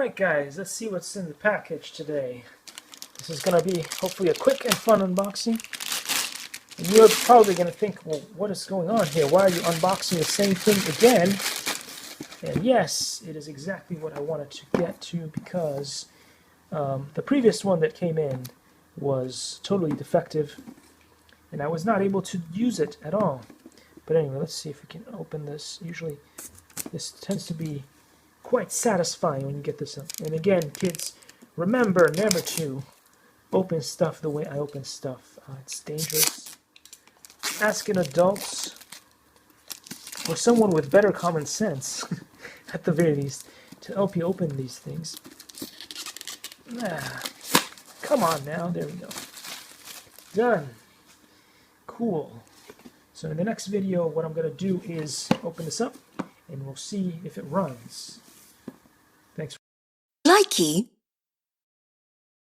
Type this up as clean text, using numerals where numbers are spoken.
Alright guys, let's see what's in the package today. This is going to be hopefully a quick and fun unboxing. And you're probably going to think, well, what is going on here? Why are you unboxing the same thing again? And yes, it is exactly what I wanted to get to, because the previous one that came in was totally defective and I was not able to use it at all. But anyway, let's see if we can open this. Usually this tends to be quite satisfying when you get this up. And again, kids, remember never to open stuff the way I open stuff. It's dangerous. Ask an adult or someone with better common sense, at the very least, to help you open these things. Come on now, there we go. Done. Cool. So in the next video, what I'm going to do is open this up, and we'll see if it runs. Thanks. Likey.